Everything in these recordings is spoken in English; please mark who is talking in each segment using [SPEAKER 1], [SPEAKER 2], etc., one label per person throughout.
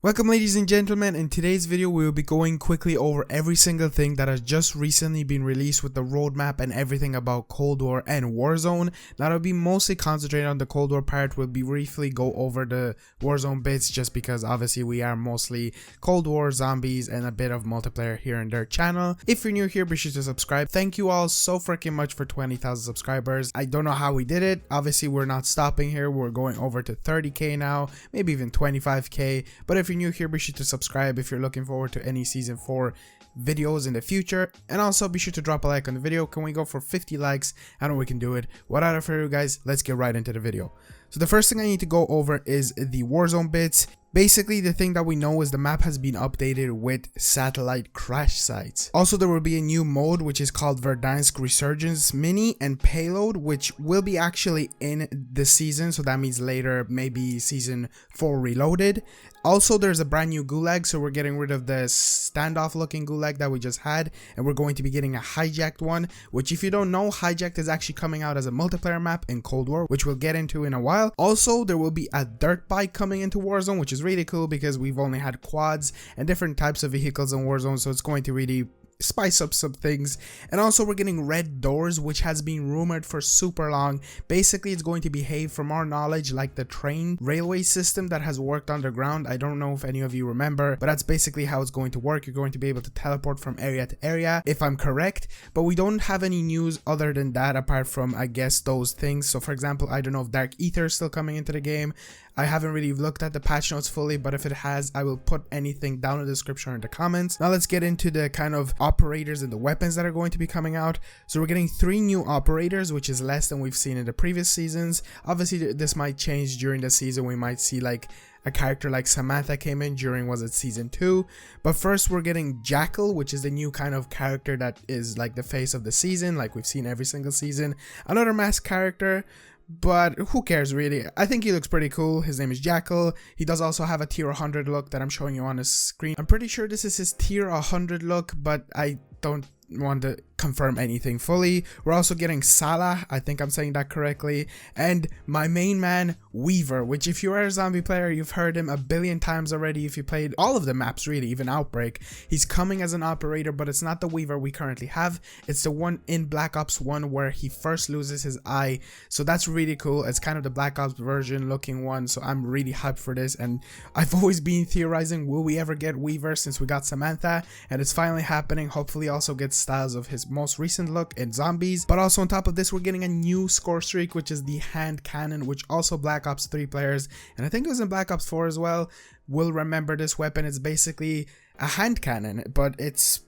[SPEAKER 1] Welcome ladies and gentlemen. In today's video we will be going quickly over every single thing that has just recently been released with the roadmap and everything about Cold War and Warzone. Now it'll be mostly concentrated on the Cold War part. We'll be briefly go over the Warzone bits just because obviously we are mostly Cold War, zombies, and a bit of multiplayer here in their channel. If you're new here, be sure to subscribe. Thank you all so freaking much for 20,000 subscribers. I don't know how we did it. Obviously we're not stopping here. We're going over to 30k now, maybe even 25k. But if you're new here, be sure to subscribe if you're looking forward to any season 4 videos in the future, and also be sure to drop a like on the video. Can we go for 50 likes? I know we can do it. Without further ado guys, let's get right into the video. So the first thing I need to go over is the Warzone bits. Basically, the thing that we know is the map has been updated with satellite crash sites. Also, there will be a new mode which is called Verdansk Resurgence Mini and Payload, which will be actually in the season, so that means later, maybe season 4 reloaded. Also, there's a brand new gulag, so we're getting rid of the standoff looking gulag that we just had, and we're going to be getting a hijacked one, which if you don't know, hijacked is actually coming out as a multiplayer map in Cold War, which we'll get into in a while. Also, there will be a dirt bike coming into Warzone, which is really cool because we've only had quads and different types of vehicles in Warzone, so it's going to really spice up some things. And also we're getting red doors, which has been rumored for super long. Basically it's going to behave, from our knowledge, like the train railway system that has worked underground. I don't know if any of you remember, but that's basically how it's going to work. You're going to be able to teleport from area to area, if I'm correct, but we don't have any news other than that apart from, I guess, those things. So for example, I don't know if Dark Ether is still coming into the game. I haven't really looked at the patch notes fully, but if it has, I will put anything down in the description or in the comments. Now let's get into the kind of operators and the weapons that are going to be coming out. So we're getting 3 new operators, which is less than we've seen in the previous seasons. Obviously this might change during the season. We might see like a character like Samantha came in during, was it season 2? But first we're getting Jackal, which is the new kind of character that is like the face of the season, like we've seen every single season. Another masked character, but who cares really? I think he looks pretty cool. His name is Jackal. He does also have a tier 100 look that I'm showing you on the screen. I'm pretty sure this is his tier 100 look, but I don't want to confirm anything fully. We're also getting Salah, I think I'm saying that correctly, and my main man Weaver, which if you are a zombie player, you've heard him a billion times already. If you played all of the maps really, even Outbreak, he's coming as an operator, but it's not the Weaver we currently have. It's the one in Black Ops 1 where he first loses his eye, so that's really cool. It's kind of the Black Ops version looking one, so I'm really hyped for this. And I've always been theorizing, will we ever get Weaver since we got Samantha, and it's finally happening. Hopefully also gets styles of his most recent look in zombies. But also on top of this, we're getting a new score streak, which is the hand cannon, which also Black Ops 3 players, and I think it was in Black Ops 4 as well, will remember this weapon. It's basically a hand cannon, but it's,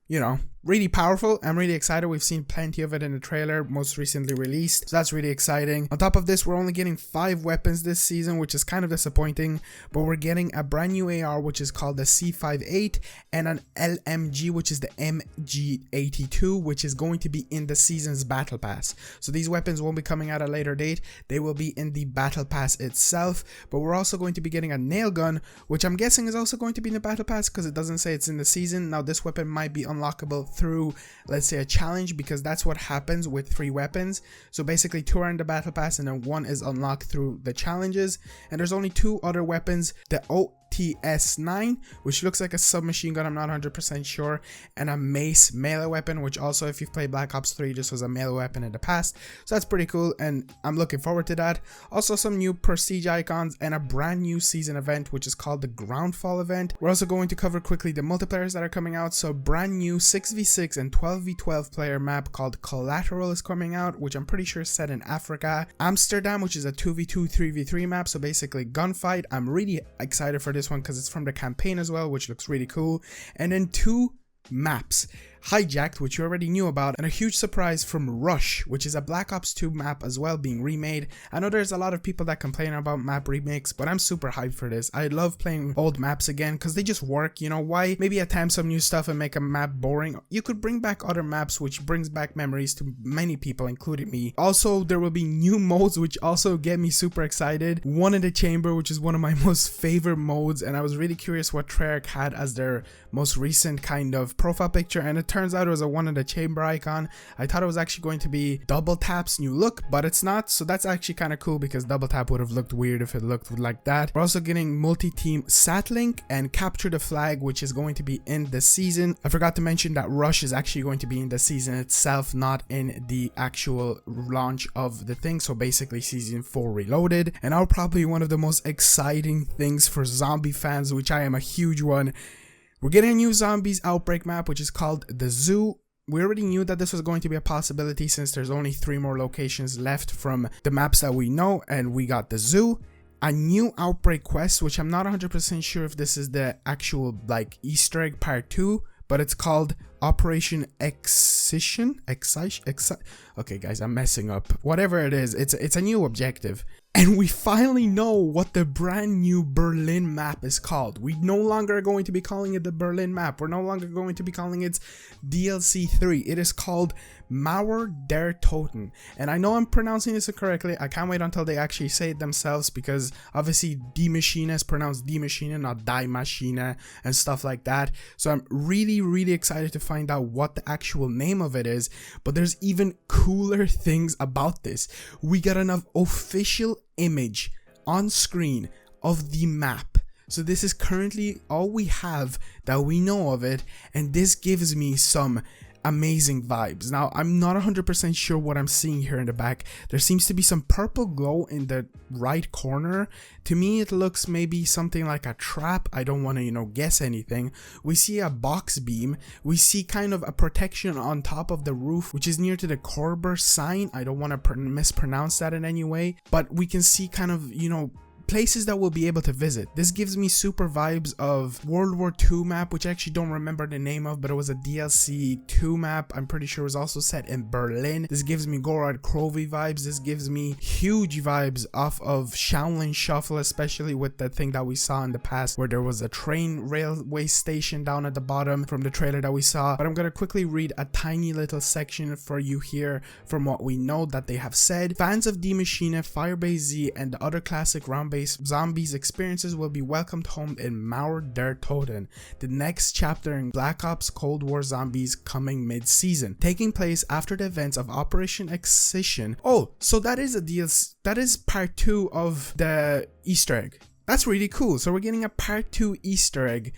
[SPEAKER 1] you know, really powerful. I'm really excited. We've seen plenty of it in the trailer most recently released, so that's really exciting. On top of this, we're only getting 5 weapons this season, which is kind of disappointing, but we're getting a brand new AR, which is called the C58, and an LMG, which is the MG82, which is going to be in the season's battle pass. So these weapons won't be coming at a later date, they will be in the battle pass itself. But we're also going to be getting a nail gun, which I'm guessing is also going to be in the battle pass because it doesn't say it's in the season. Now this weapon might be unlockable through, let's say, a challenge, because that's what happens with 3 weapons. So basically 2 are in the battle pass and then 1 is unlocked through the challenges. And there's only 2 other weapons, the OTS-9, which looks like a submachine gun, I'm not 100% sure, and a mace melee weapon, which also, if you've played Black Ops 3, this was a melee weapon in the past, so that's pretty cool and I'm looking forward to that. Also some new prestige icons and a brand new season event, which is called the Groundfall event. We're also going to cover quickly the multiplayers that are coming out. So brand new 6v6 and 12v12 player map called Collateral is coming out, which I'm pretty sure is set in Africa. Amsterdam, which is a 2v2 3v3 map, so basically gunfight. I'm really excited for this one because it's from the campaign as well, which looks really cool. And then 2 maps, Hijacked, which you already knew about, and a huge surprise from Rush, which is a Black Ops 2 map as well being remade. I know there's a lot of people that complain about map remakes, but I'm super hyped for this. I love playing old maps again because they just work, you know. Why maybe attempt some new stuff and make a map boring? You could bring back other maps, which brings back memories to many people, including me. Also, there will be new modes which also get me super excited. One in the Chamber, which is one of my most favorite modes, and I was really curious what Treyarch had as their most recent kind of profile picture, and it turns out it was a one in the chamber icon. I thought it was actually going to be Double Tap's new look, but it's not. So that's actually kind of cool because Double Tap would have looked weird if it looked like that. We're also getting multi-team Satlink and Capture the Flag, which is going to be in the season. I forgot to mention that Rush is actually going to be in the season itself, not in the actual launch of the thing. So basically season 4 reloaded. And now probably one of the most exciting things for zombie fans, which I am a huge one. We're getting a new zombies outbreak map, which is called the Zoo. We already knew that this was going to be a possibility since there's only 3 more locations left from the maps that we know, and we got the Zoo. A new outbreak quest, which I'm not 100% sure if this is the actual like Easter egg part 2, but it's called Operation Excision. Okay guys, I'm messing up. Whatever it is, it's a new objective. And we finally know what the brand new Berlin map is called. We no longer are going to be calling it the Berlin map. We're no longer going to be calling it DLC 3. It is called MAUER der Toten. And I know I'm pronouncing this incorrectly. I can't wait until they actually say it themselves, because obviously Die Maschine is pronounced Die Maschine, not Die Maschine and stuff like that. So I'm really excited to find out what the actual name of it is. But there's even cooler things about this. We got an official image on screen of the map. So this is currently all we have that we know of it, and this gives me some amazing vibes. Now I'm not 100% sure what I'm seeing here in the back. There seems to be some purple glow in the right corner. To me it looks maybe something like a trap. I don't want to guess anything. We see a box beam. We see kind of a protection on top of the roof, which is near to the Korber sign. I don't want to mispronounce that in any way, but we can see kind of places that we'll be able to visit. This gives me super vibes of World War II map, which I actually don't remember the name of, but it was a DLC 2 map. I'm pretty sure it was also set in Berlin. This gives me Gorod Krovi vibes. This gives me huge vibes off of Shaolin Shuffle, especially with the thing that we saw in the past where there was a train railway station down at the bottom from the trailer that we saw. But I'm gonna quickly read a tiny little section for you here from what we know that they have said. Fans of Die Maschine, Firebase Z, and the other classic round-based zombies experiences will be welcomed home in MAUER der Toten, the next chapter in Black Ops Cold War Zombies, coming mid-season, taking place after the events of Operation Excision. Oh, so that is a DLC, that is part 2 of the Easter egg. That's really cool. So we're getting a part 2 Easter egg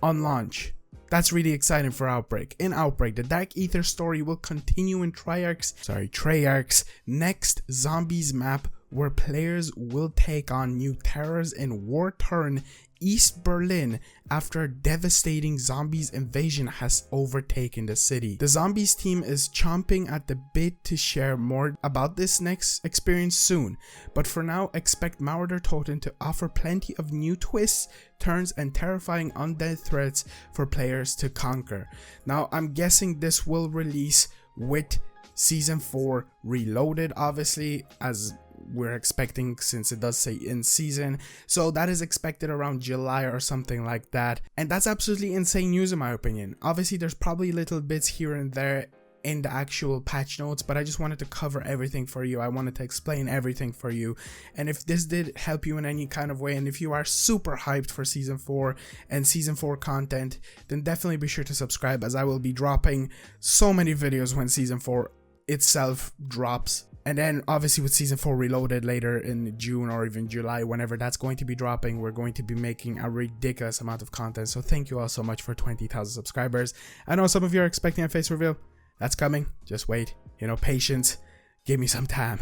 [SPEAKER 1] on launch. That's really exciting for Outbreak. In Outbreak, the Dark Ether story will continue in Treyarch's next Zombies map, where players will take on new terrors in war-torn East Berlin after a devastating zombies invasion has overtaken the city. The Zombies team is chomping at the bit to share more about this next experience soon, but for now expect MAUER der Toten to offer plenty of new twists, turns, and terrifying undead threats for players to conquer. Now I'm guessing this will release with Season 4 Reloaded, obviously, as we're expecting, since it does say in season. So that is expected around July or something like that, and that's absolutely insane news in my opinion. Obviously there's probably little bits here and there in the actual patch notes, but I just wanted to cover everything for you. I wanted to explain everything for you, and if this did help you in any kind of way, and if you are super hyped for season 4 and season 4 content, then definitely be sure to subscribe, as I will be dropping so many videos when season 4 itself drops. And then obviously with season 4 Reloaded later in June or even July, whenever that's going to be dropping, we're going to be making a ridiculous amount of content. So thank you all so much for 20,000 subscribers. I know some of you are expecting a face reveal. That's coming. Just wait. Patience. Give me some time.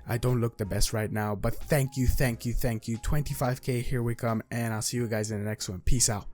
[SPEAKER 1] I don't look the best right now, but thank you. 25K, here we come, and I'll see you guys in the next one. Peace out.